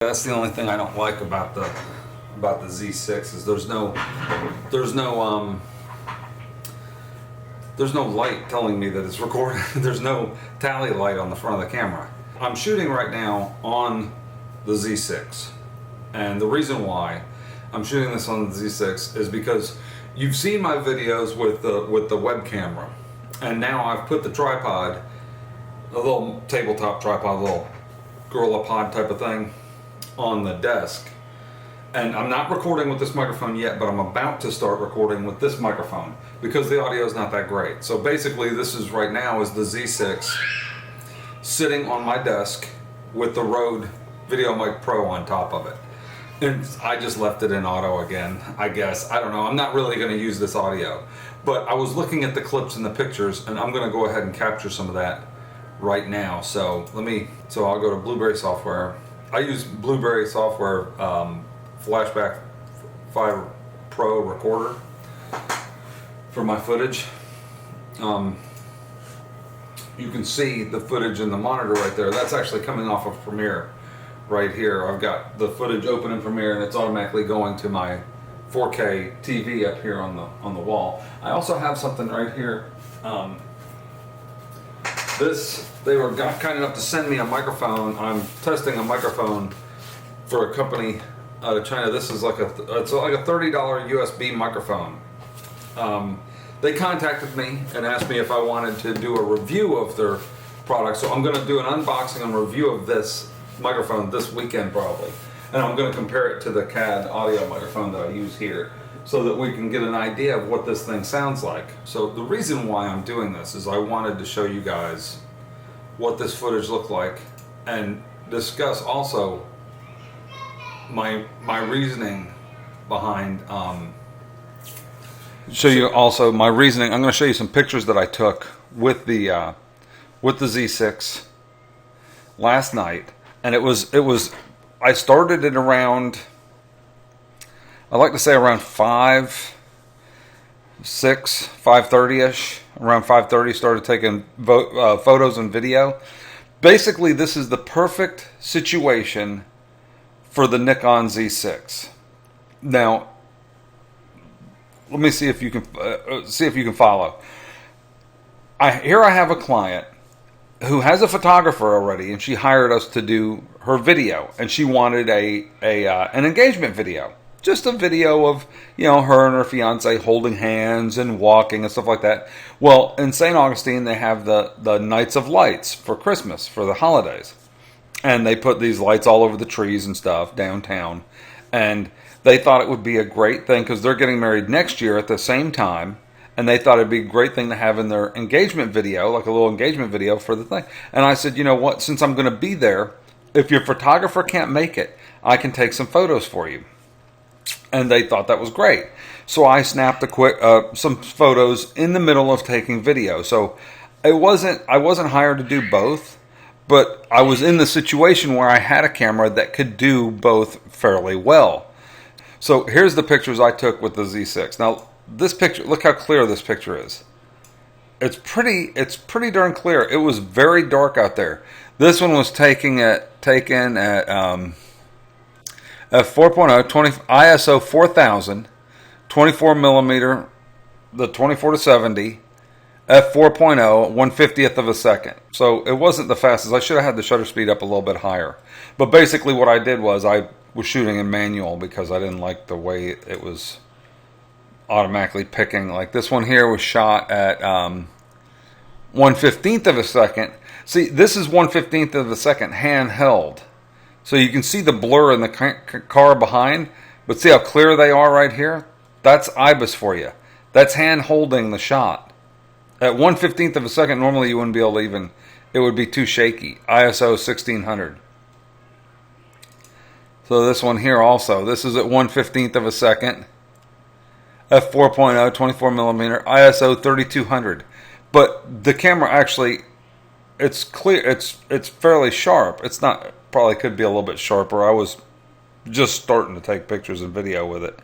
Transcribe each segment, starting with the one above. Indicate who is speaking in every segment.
Speaker 1: That's the only thing I don't like about the Z6 is there's no light telling me that it's recording. There's no tally light on the front of the camera. I'm shooting right now on the Z6, and the reason why I'm shooting this on the Z6 is because you've seen my videos with the web camera, and now I've put the tripod, a little tabletop tripod, a little Gorilla Pod type of thing, on the desk. And I'm not recording with this microphone yet, but I'm about to start recording with this microphone because the audio is not that great. So basically this is right now is the Z6 sitting on my desk with the Rode VideoMic Pro on top of it. And I just left it in auto again, I guess. I don't know. I'm not really going to use this audio. But I was looking at the clips and the pictures, and I'm going to go ahead and capture some of that right now. So I'll go to Blueberry software. I use Blueberry software Flashback 5 Pro recorder for my footage. You can see the footage in the monitor right there. That's actually coming off of Premiere right here. I've got the footage open in Premiere, and it's automatically going to my 4K TV up here on the wall. I also have something right here. They were kind enough to send me a microphone. I'm testing a microphone for a company out of China. This is like it's like a $30 USB microphone. They contacted me and asked me if I wanted to do a review of their product. So I'm going to do an unboxing and review of this microphone this weekend probably. And I'm going to compare it to the CAD audio microphone that I use here so that we can get an idea of what this thing sounds like. So the reason why I'm doing this is I wanted to show you guys what this footage looked like and discuss also my reasoning behind show you also my reasoning. I'm going to show you some pictures that I took with the Z6 last night, and it was I started it around, I like to say around 5:30ish. Around 5:30 started taking photos and video. Basically, this is the perfect situation for the Nikon Z6. Now, let me see if you can follow. Here I have a client who has a photographer already, and she hired us to do her video, and she wanted an engagement video, just a video of her and her fiance holding hands and walking and stuff like that. Well, in St. Augustine they have the Nights of Lights for Christmas, for the holidays. And they put these lights all over the trees and stuff downtown. And they thought it would be a great thing because they're getting married next year at the same time. And they thought it'd be a great thing to have in their engagement video, like a little engagement video for the thing. And I said, you know what, since I'm going to be there, if your photographer can't make it, I can take some photos for you. And they thought that was great. So I snapped some photos in the middle of taking video. So I wasn't hired to do both. But I was in the situation where I had a camera that could do both fairly well. So here's the pictures I took with the Z6. Now this picture, look how clear this picture is. It's pretty darn clear. It was very dark out there. This one was taken at 4.0, ISO 4000, 24 millimeter, the 24-70. F4.0, 1/50th of a second. So it wasn't the fastest. I should have had the shutter speed up a little bit higher. But basically what I did was I was shooting in manual because I didn't like the way it was automatically picking. Like this one here was shot at 1/15th of a second. See, this is 1/15th of a second handheld. So you can see the blur in the car behind. But see how clear they are right here? That's IBIS for you. That's hand holding the shot. At 1/15th of a second, normally you wouldn't be able to even, it would be too shaky. ISO 1600. So this one here also, this is at 1/15th of a second. F4.0, 24 millimeter, ISO 3200. But the camera actually, it's clear, it's fairly sharp. It's not, probably could be a little bit sharper. I was just starting to take pictures and video with it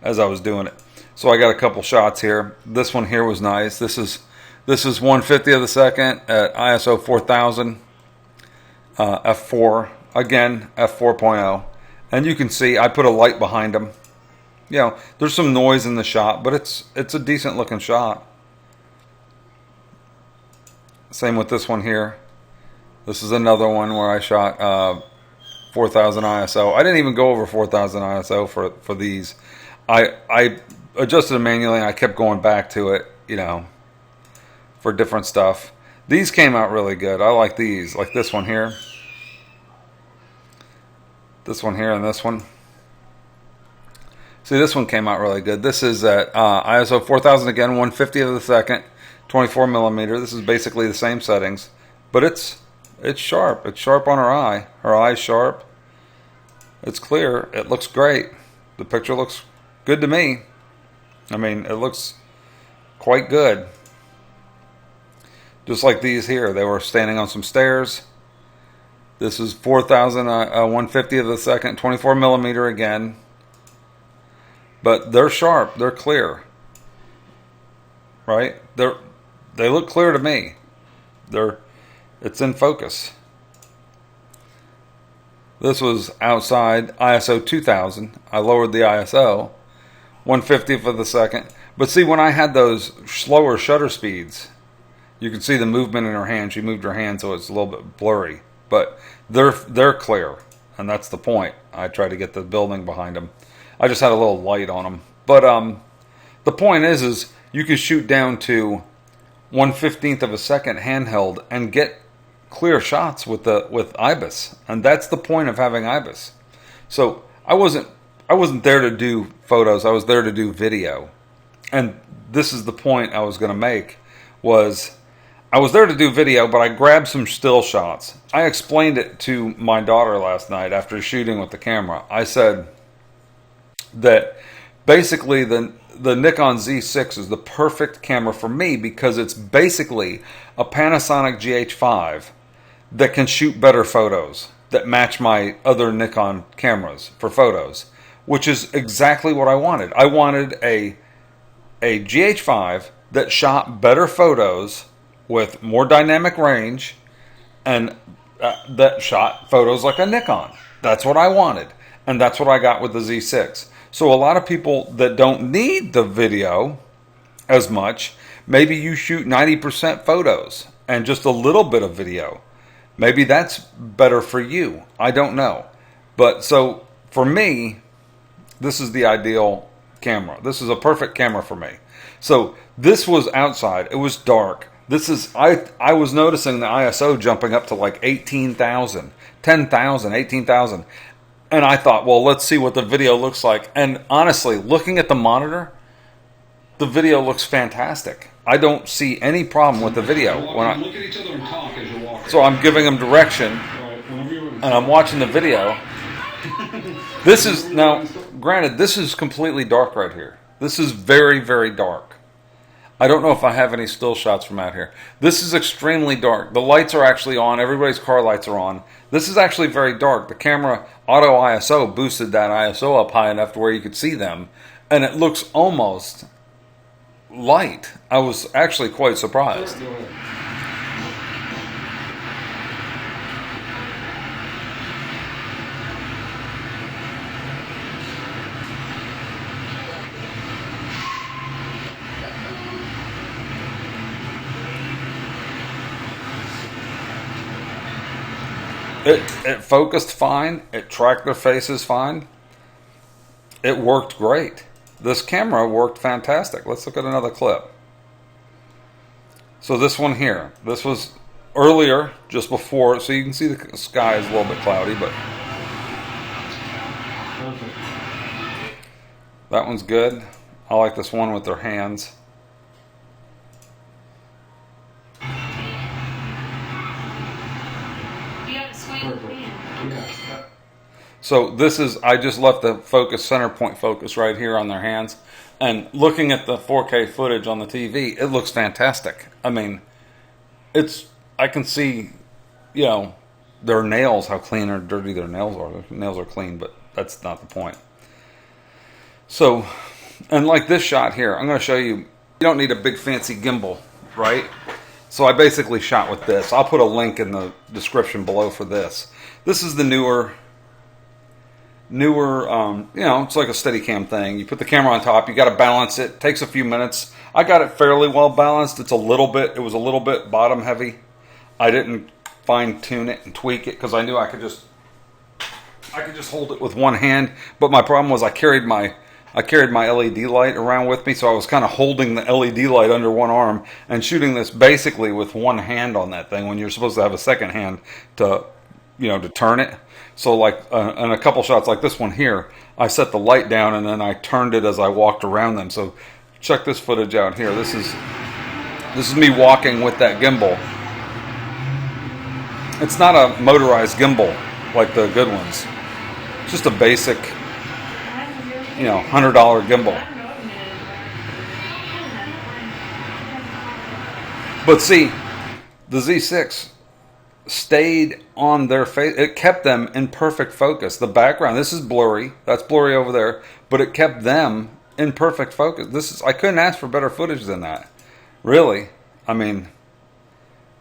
Speaker 1: as I was doing it. So I got a couple shots here. This one here was nice. This is 1/50th of a second at ISO 4000, f4. again, f4.0. And you can see I put a light behind them. You know, there's some noise in the shot, but it's a decent looking shot. Same with this one here. This is another one where I shot 4000 ISO. I didn't even go over 4000 ISO for these. I adjusted it manually and I kept going back to it, you know, for different stuff. These came out really good. I like these, like this one here. This one here and this one. See, this one came out really good. This is at ISO 4000 again, 1/50 of the second, 24 millimeter. This is basically the same settings, but it's sharp. It's sharp on her eye. Her eye's sharp. It's clear. It looks great. The picture looks good to me. I mean, it looks quite good. Just like these here. They were standing on some stairs. This is 4000, 1/50 of the second, 24 millimeter again. But they're sharp. They're clear. Right? They look clear to me. It's in focus. This was outside ISO 2000. I lowered the ISO 1/50th of the second. But see, when I had those slower shutter speeds, you can see the movement in her hand. She moved her hand so it's a little bit blurry. But they're clear, and that's the point. I tried to get the building behind them. I just had a little light on them. But the point is you can shoot down to 1/15th of a second handheld and get clear shots with IBIS, and that's the point of having IBIS. So I wasn't there to do photos. I was there to do video, and this is the point I was going to make. I was there to do video, but I grabbed some still shots. I explained it to my daughter last night after shooting with the camera. I said that basically the Nikon Z6 is the perfect camera for me because it's basically a Panasonic GH5 that can shoot better photos, that match my other Nikon cameras for photos, which is exactly what I wanted. I wanted a GH5 that shot better photos with more dynamic range and that shot photos like a Nikon. That's what I wanted, and that's what I got with the Z6. So a lot of people that don't need the video as much, maybe you shoot 90% photos and just a little bit of video. Maybe that's better for you. I don't know. But so for me, this is the ideal camera. This is a perfect camera for me. So this was outside. It was dark. This is, I was noticing the ISO jumping up to like 18,000, 10,000, 18,000. And I thought, well, let's see what the video looks like. And honestly, looking at the monitor, the video looks fantastic. I don't see any problem with the video. Look at each other and talk as you're walking. So I'm giving them direction, and I'm watching the video. This is, now, granted, this is completely dark right here. This is very, very dark. I don't know if I have any still shots from out here. This is extremely dark. The lights are actually on. Everybody's car lights are on. This is actually very dark. The camera auto ISO boosted that ISO up high enough to where you could see them. And it looks almost light. I was actually quite surprised. It focused fine. It tracked their faces fine. It worked great. This camera worked fantastic. Let's look at another clip. So this one here. This was earlier, just before. So you can see the sky is a little bit cloudy, but that one's good. I like this one with their hands. So this is, I just left the focus, center point focus right here on their hands. And looking at the 4K footage on the TV, it looks fantastic. I mean, I can see, you know, their nails, how clean or dirty their nails are. Their nails are clean, but that's not the point. So, and like this shot here, I'm going to show you, you don't need a big fancy gimbal, right? So I basically shot with this. I'll put a link in the description below for this. This is the newer, you know, it's like a Steadicam thing. You put the camera on top, you got to balance it. It takes a few minutes. I got it fairly well balanced. It was a little bit bottom heavy. I didn't fine tune it and tweak it because I knew I could just hold it with one hand. But my problem was I carried my LED light around with me, so I was kind of holding the LED light under one arm and shooting this basically with one hand on that thing when you're supposed to have a second hand to, you know, to turn it. So like in a couple shots like this one here, I set the light down and then I turned it as I walked around them. So check this footage out here. This is me walking with that gimbal. It's not a motorized gimbal like the good ones. It's just a basic, you know, $100 gimbal. But see, the Z6 stayed on their face. It kept them in perfect focus. The background, this is blurry. That's blurry over there. But it kept them in perfect focus. I couldn't ask for better footage than that. Really. I mean,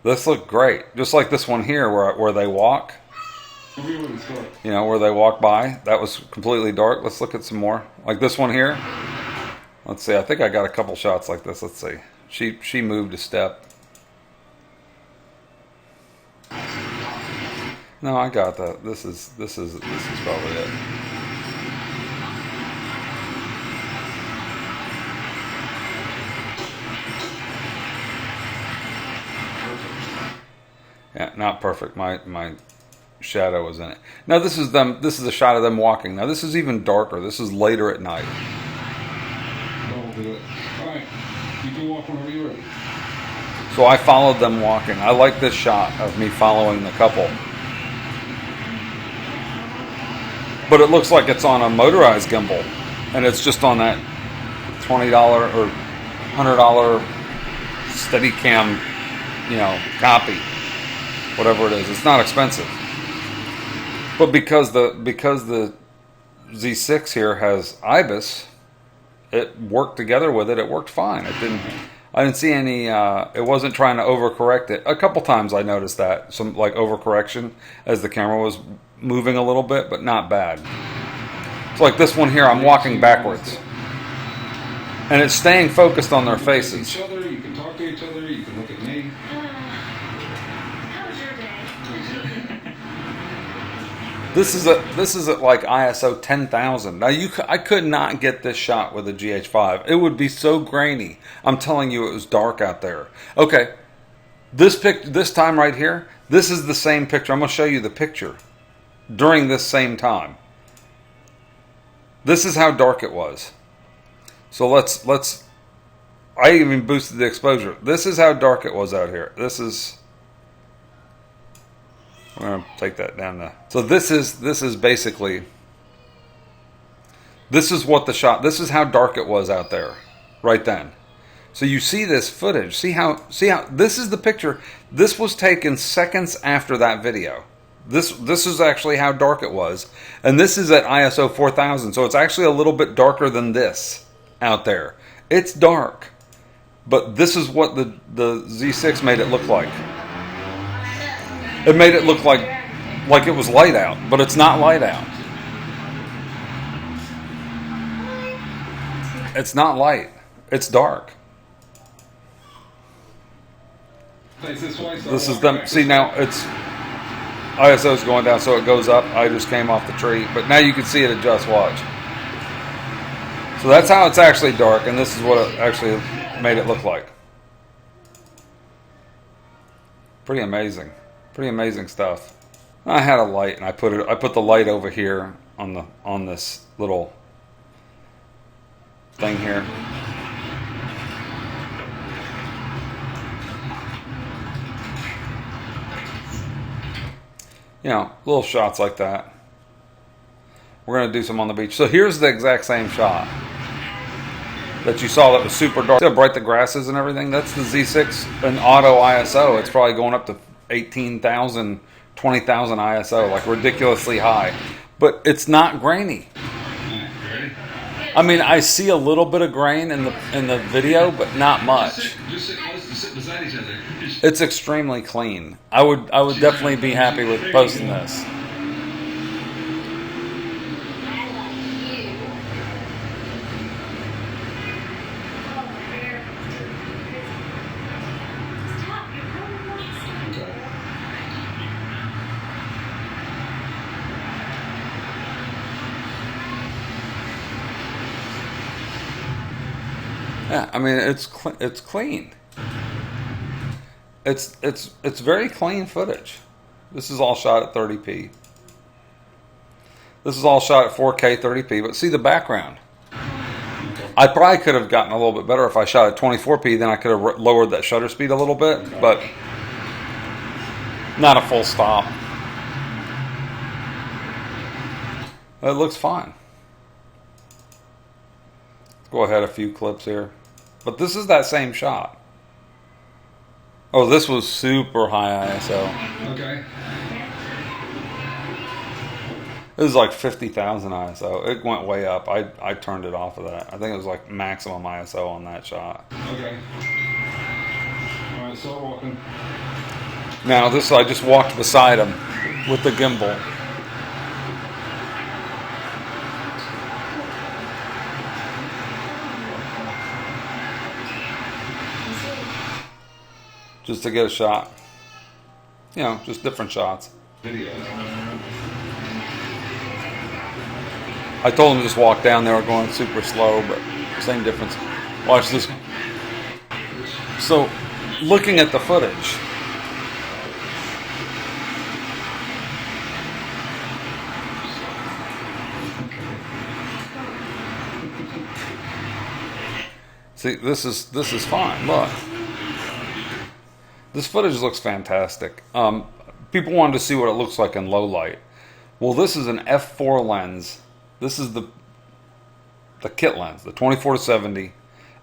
Speaker 1: this looked great. Just like this one here where they walk. You know, where they walk by. That was completely dark. Let's look at some more. Like this one here. Let's see. I think I got a couple shots like this. Let's see. She moved a step. No, I got that. This is probably it. Yeah, not perfect. My shadow was in it. Now this is them. This is a shot of them walking. Now this is even darker. This is later at night.
Speaker 2: Don't do it. All right, you can walk whenever you're ready.
Speaker 1: So I followed them walking. I like this shot of me following the couple. But it looks like it's on a motorized gimbal, and it's just on that $20 or $100 Steadicam, you know, copy, whatever it is. It's not expensive. But because the Z6 here has IBIS, it worked together with it. It worked fine. I didn't see any. It wasn't trying to overcorrect it. A couple times I noticed that some like overcorrection as the camera was moving a little bit, but not bad. So like this one here, I'm walking backwards, and it's staying focused on their faces.
Speaker 2: Each other, you can talk to each other. You can look at me.
Speaker 3: How was your day?
Speaker 1: This is at like ISO 10,000. Now I could not get this shot with a GH5. It would be so grainy. I'm telling you, it was dark out there. Okay, this time right here, this is the same picture. I'm going to show you the picture during this same time. This is how dark it was. So let's. I even boosted the exposure. This is how dark it was out here. This is. I'm gonna take that down now. So this is basically. This is what the shot. This is how dark it was out there, right then. So you see this footage. See how this is the picture. This was taken seconds after that video. This is actually how dark it was, and this is at ISO 4000. So it's actually a little bit darker than this out there. It's dark, but this is what the Z6 made it look like. It made it look like it was light out, but it's not light out. It's not light. It's dark. This is them. See, now it's ISO is going down, so it goes up. I just came off the tree, but now you can see it adjust. Watch. So that's how it's actually dark, and this is what it actually made it look like. Pretty amazing. Pretty amazing stuff. I had a light, and I put the light over here on this little thing here. You know, little shots like that. We're going to do some on the beach. So here's the exact same shot that you saw that was super dark. See how bright the grass is and everything? That's the Z6 in auto ISO. It's probably going up to 18,000, 20,000 ISO, like ridiculously high. But it's not grainy. I mean, I see a little bit of grain in the video, but not much.
Speaker 2: Just sit beside each other.
Speaker 1: It's extremely clean. I would definitely be happy with posting this. Yeah, I mean it's clean. It's very clean footage. This is all shot at 30p. This is all shot at 4K 30p. But see the background. I probably could have gotten a little bit better if I shot at 24p. Then I could have lowered that shutter speed a little bit, but not a full stop. It looks fine. Let's go ahead a few clips here. But this is that same shot. Oh, this was super high ISO.
Speaker 2: Okay.
Speaker 1: This is like 50,000 ISO. It went way up. I turned it off of that. I think it was like maximum ISO on that shot.
Speaker 2: Okay. Alright, so walking.
Speaker 1: Now this, I just walked beside him with the gimbal. Just to get a shot. You know, just different shots.
Speaker 2: Video.
Speaker 1: I told him to just walk down. They were going super slow, but same difference. Watch this. So, looking at the footage. See, this is fine. Look. This footage looks fantastic. People wanted to see what it looks like in low light. Well, this is an f4 lens. This is the kit lens, the 24-70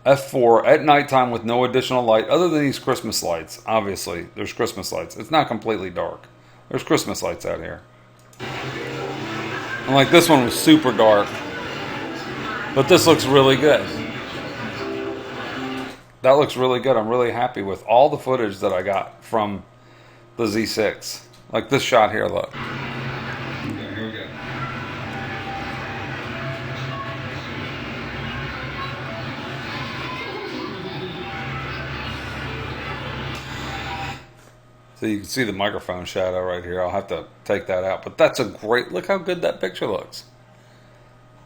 Speaker 1: f4 at nighttime with no additional light other than these Christmas lights. Obviously, there's Christmas lights. It's not completely dark. There's Christmas lights out here. And like this one was super dark, but this looks really good. That looks really good. I'm really happy with all the footage that I got from the Z6. Like this shot here, look.
Speaker 2: Okay, here we go.
Speaker 1: So you can see the microphone shadow right here. I'll have to take that out. But that's a great, look how good that picture looks.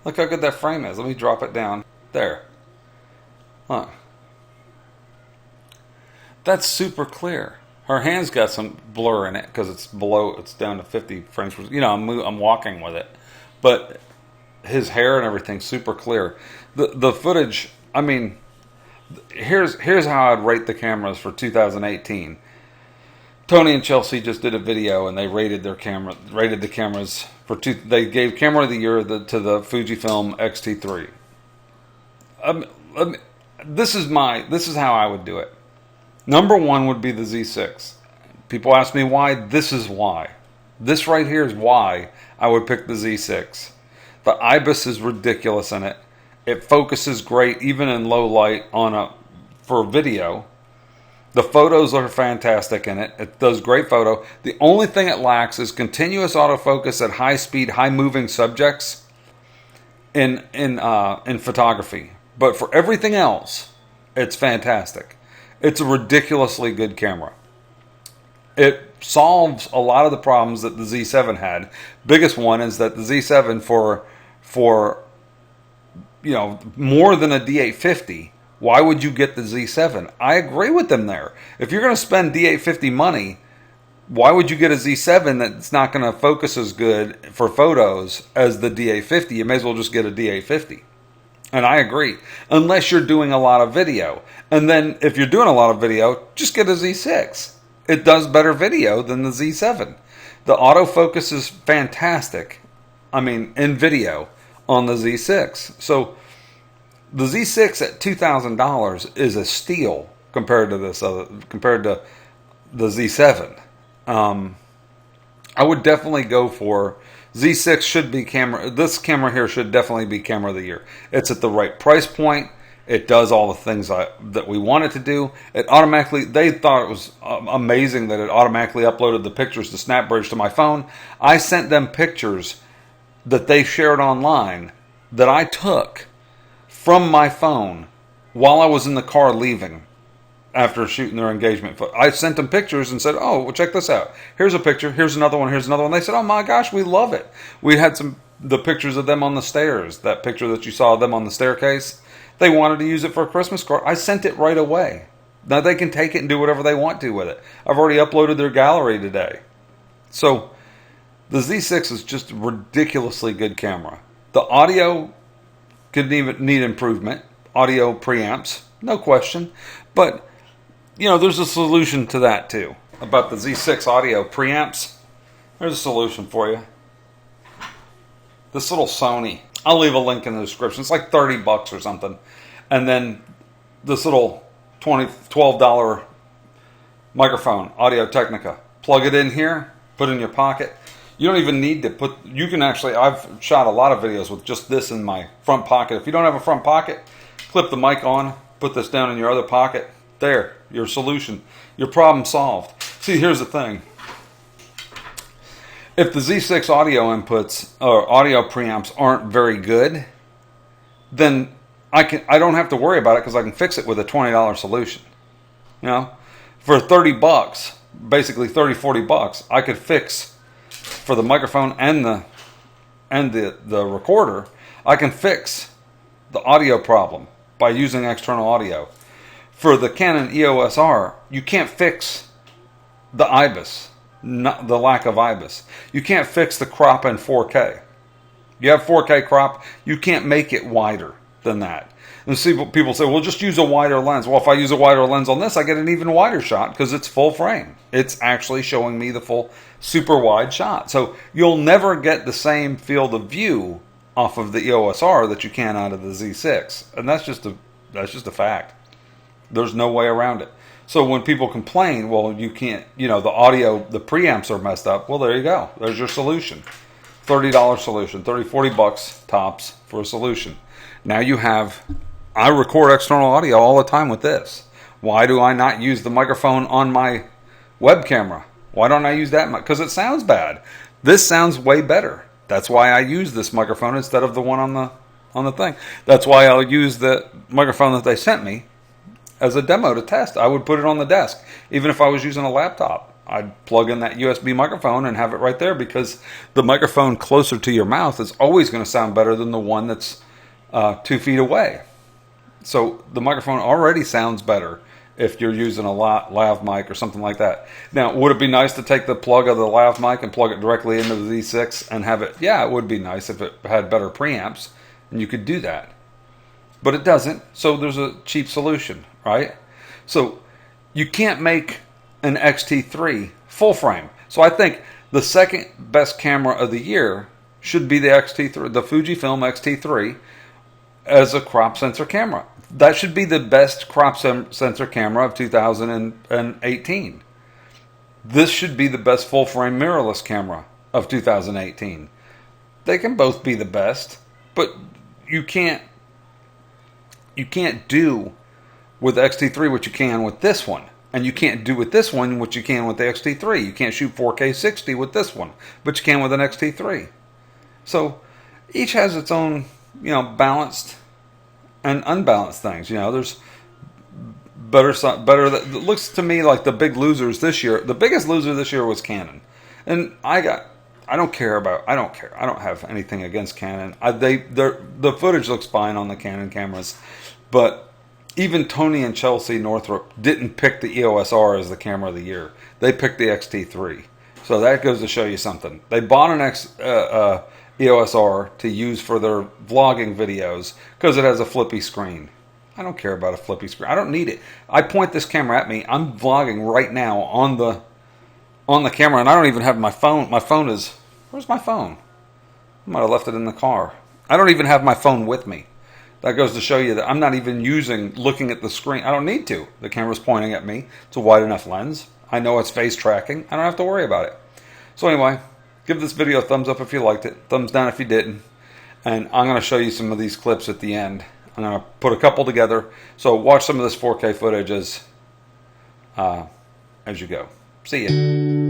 Speaker 1: Look how good that frame is. Let me drop it down. There. Huh. That's super clear. Her hand's got some blur in it because it's below, it's down to 50 frames per, you know, I'm walking with it. But his hair and everything's super clear. The footage, I mean, here's how I'd rate the cameras for 2018. Tony and Chelsea just did a video and they rated the cameras for they gave camera of the year to the Fujifilm X-T3. This is how I would do it. Number one would be the Z6. People ask me why. This is why. This right here is why I would pick the Z6. The IBIS is ridiculous in it. It focuses great even in low light for video. The photos are fantastic in it. It does great photo. The only thing it lacks is continuous autofocus at high speed, high moving subjects in photography. But for everything else, it's fantastic. It's a ridiculously good camera. It solves a lot of the problems that the Z7 had. Biggest one is that the Z7 for you know, more than a D850, why would you get the Z7? I agree with them there. If you're going to spend D850 money, why would you get a Z7 that's not going to focus as good for photos as the D850? You may as well just get a D850. And I agree. Unless you're doing a lot of video. And then if you're doing a lot of video, just get a Z6. It does better video than the Z7. The autofocus is fantastic. I mean, in video on the Z6. So the Z6 at $2,000 is a steal compared to the Z7. I would definitely go for Z6. Should be camera. This camera here should definitely be camera of the year. It's at the right price point. It does all the things that we want it to do. It automatically. They thought it was amazing that it automatically uploaded the pictures to SnapBridge to my phone. I sent them pictures that they shared online that I took from my phone while I was in the car leaving after shooting their engagement. I sent them pictures and said, oh, well, check this out. Here's a picture. Here's another one. Here's another one. They said, oh my gosh, we love it. We had the pictures of them on the stairs. That picture that you saw of them on the staircase. They wanted to use it for a Christmas card. I sent it right away. Now they can take it and do whatever they want to with it. I've already uploaded their gallery today. So the Z6 is just a ridiculously good camera. The audio could even need improvement. Audio preamps, no question. But, you know, there's a solution to that too. About the Z6 audio preamps, there's a solution for you. This little Sony, I'll leave a link in the description. It's like 30 bucks or something. And then this little $12 microphone, Audio Technica. Plug it in here, put it in your pocket. You don't even need to put, you can actually, I've shot a lot of videos with just this in my front pocket. If you don't have a front pocket, clip the mic on, put this down in your other pocket. There, your solution. Your problem solved. See, here's the thing. If the Z6 audio inputs or audio preamps aren't very good, then I don't have to worry about it because I can fix it with a $20 solution. You know, for 30 bucks, basically 30, 40 bucks, I could fix for the microphone and the recorder, I can fix the audio problem by using external audio. For the Canon EOS-R, you can't fix the IBIS, not the lack of IBIS. You can't fix the crop in 4K. You have 4K crop, you can't make it wider than that. And see, people say, well, just use a wider lens. Well, if I use a wider lens on this, I get an even wider shot because it's full frame. It's actually showing me the full super wide shot. So you'll never get the same field of view off of the EOS-R that you can out of the Z6. And that's just a fact. There's no way around it. So when people complain, well, you can't, you know, the audio, the preamps are messed up. Well, there you go. There's your solution. $30 solution, 30, 40 bucks tops for a solution. Now you have, I record external audio all the time with this. Why do I not use the microphone on my web camera? Why don't I use that? Because it sounds bad. This sounds way better. That's why I use this microphone instead of the one on the thing. That's why I'll use the microphone that they sent me as a demo to test. I would put it on the desk. Even if I was using a laptop, I'd plug in that USB microphone and have it right there because the microphone closer to your mouth is always going to sound better than the one that's 2 feet away. So the microphone already sounds better if you're using a lav mic or something like that. Now, would it be nice to take the plug of the lav mic and plug it directly into the Z6 and have it? Yeah, it would be nice if it had better preamps and you could do that. But it doesn't, so there's a cheap solution, right? So you can't make an X-T3 full frame. So I think the second best camera of the year should be the X-T3, the Fujifilm X-T3 as a crop sensor camera. That should be the best crop sensor camera of 2018. This should be the best full frame mirrorless camera of 2018. They can both be the best, but you can't do with the X-T3 what you can with this one. And you can't do with this one what you can with the X-T3. You can't shoot 4K 60 with this one, but you can with an X-T3. So each has its own, you know, balanced and unbalanced things. You know, there's better. It looks to me like the big losers this year. The biggest loser this year was Canon, and I don't care. I don't have anything against Canon. The footage looks fine on the Canon cameras, but even Tony and Chelsea Northrup didn't pick the EOS-R as the camera of the year. They picked the X-T3. So that goes to show you something. They bought an EOS-R to use for their vlogging videos because it has a flippy screen. I don't care about a flippy screen. I don't need it. I point this camera at me. I'm vlogging right now on the camera, and I don't even have my phone. My phone is... Where's my phone? I might have left it in the car. I don't even have my phone with me. That goes to show you that I'm not even looking at the screen. I don't need to. The camera's pointing at me. It's a wide enough lens. I know it's face tracking. I don't have to worry about it. So anyway, give this video a thumbs up if you liked it. Thumbs down if you didn't. And I'm going to show you some of these clips at the end. I'm going to put a couple together. So watch some of this 4K footage as you go. See ya.